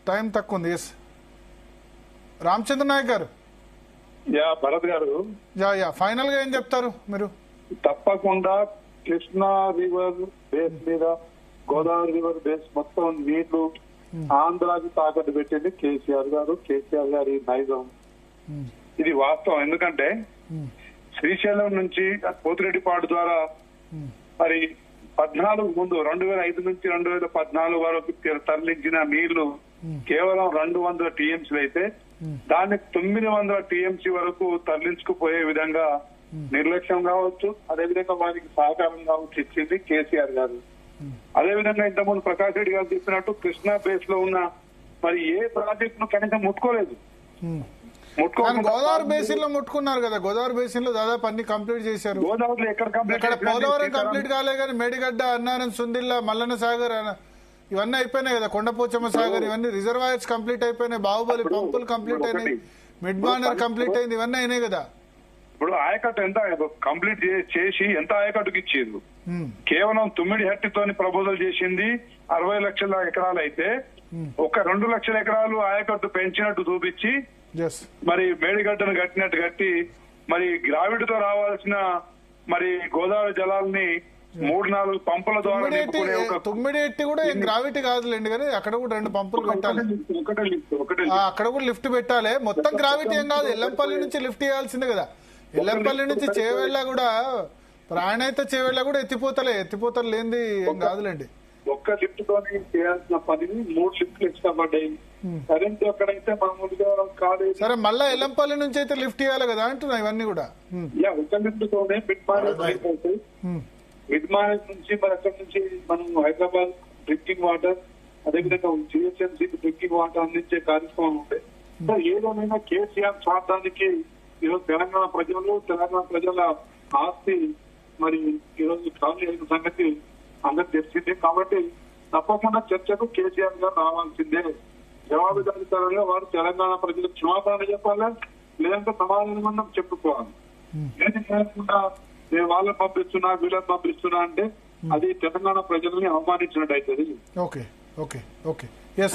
Time తక్కువ ఉంది. Yes Ramachandra Naik గారు. యా భరత్ గారు, యా ఫైనల్ గా ఏం చెప్తారు మీరు? తప్పకుండా కృష్ణా రివర్ బేస్ మీద గోదావరి రివర్ బేస్ మొత్తం నీళ్లు ఆంధ్రాకి తాకట్టు పెట్టింది కేసీఆర్ గారి నైజం. ఇది వాస్తవం. ఎందుకంటే శ్రీశైలం నుంచి పోతిరెడ్డిపాడు ద్వారా మరి 14 ముందు 2005 నుంచి 2014 వరకు తరలించిన నీళ్లు కేవలం 200 టీఎంసీలు అయితే దాన్ని 900 టీఎంసీ వరకు తరలించుకుపోయే విధంగా నిర్లక్ష్యం కావచ్చు, అదేవిధంగా వారికి సహకారం కావచ్చు ఇచ్చింది కేసీఆర్ గారు. అదేవిధంగా ఇంతకుముందు ప్రకాష్ రెడ్డి గారు చెప్పినట్టు కృష్ణా బేస్ లో ఉన్న మరి ఏ ప్రాజెక్ట్ ను కనీసం ముట్టుకోలేదు. గోదావరి బేసిన్ లో ముట్టుకున్నారు కదా, గోదావరి బేసిన్ లో దాదాపు అన్ని కంప్లీట్ చేశారు. గోదావరిలో ఎక్కడ పోలవరం కంప్లీట్ కాలే కానీ మేడిగడ్డ, అన్నారం, సుందిల్లా, మల్లన్న సాగర్ ఇవన్నీ అయిపోయినాయి కదా, కొండపోచమ్మ సాగర్ ఇవన్నీ రిజర్వాయర్స్ కంప్లీట్ అయిపోయినాయి, బాహుబలి పంపులు కంప్లీట్ అయినాయి, మిడ్ బానర్ కంప్లీట్ అయింది, ఇవన్నీ అయినాయి కదా. ఇప్పుడు ఆయకట్టు ఎంత కంప్లీట్ చేసి ఎంత ఆయకట్టుకి ఇచ్చేది? కేవలం 9 హెక్టర్తోని ప్రపోజల్ చేసింది 60 లక్షల ఎకరాలు అయితే ఒక 2 లక్షల ఎకరాలు ఆయకట్టు పెంచినట్టు చూపించి మరి మేడిగడ్డను కట్టినట్టు కట్టి మరి గ్రావిటీతో రావాల్సిన మరి గోదావరి జలాల్ని 3-4 పంపుల ద్వారా తుమ్మిడి కూడా ఏం గ్రావిటీ కాదులేండి కానీ అక్కడ కూడా 2 పంపులు పెట్టాలి, అక్కడ కూడా లిఫ్ట్ పెట్టాలి. మొత్తం గ్రావిటీ ఏం కాదు, ఎల్లంపల్లి నుంచి లిఫ్ట్ చేయాల్సిందే కదా. ఎల్లంపల్లి నుంచి చేవెళ్ళ కూడా ప్రాణైతే చేవెళ్ళ కూడా ఎత్తిపోతలు లేనిది ఏం కాదులేండి. ఒక్క లిఫ్ట్ తోని చేయాల్సిన పనిని 3 లిఫ్ట్లు ఎక్స్ట్రా పడ్డాయి. కరెంట్ అక్కడైతే మామూలుగా కాలేదు. సరే మళ్ళా ఎల్లంపల్లి నుంచి అయితే లిఫ్ట్ చేయాలి కదా అంటున్నా. ఇవన్నీ కూడా ఒక్క లిఫ్ట్ తోనే మిడ్ మానేజ్ నుంచి మరి అక్కడ నుంచి మనం హైదరాబాద్ డ్రింకింగ్ వాటర్, అదేవిధంగా జిహెచ్ఎంసీ డ్రింకింగ్ వాటర్ అందించే కార్యక్రమం ఉంటాయి. సో ఏదైనా కేసీఆర్ స్వార్థానికి ఈరోజు తెలంగాణ ప్రజల ఆస్తి మరి ఈరోజు ఖాళీ అయిన సంగతి అందరికి తెలిసిందే. కాబట్టి తప్పకుండా చర్చకు కేసీఆర్ గారు రావాల్సిందే. జవాబుదారీతనంగా వారు తెలంగాణ ప్రజలకు క్షమాపణ చెప్పాలి, లేదంటే సమాధానం చెప్పుకోవాలి. ఏది లేకుండా నేను వాళ్ళని పంపిస్తున్నా వీళ్ళని పంపిస్తున్నా అంటే అది తెలంగాణ ప్రజల్ని అవమానించినట్టు అవుతుంది. Okay okay okay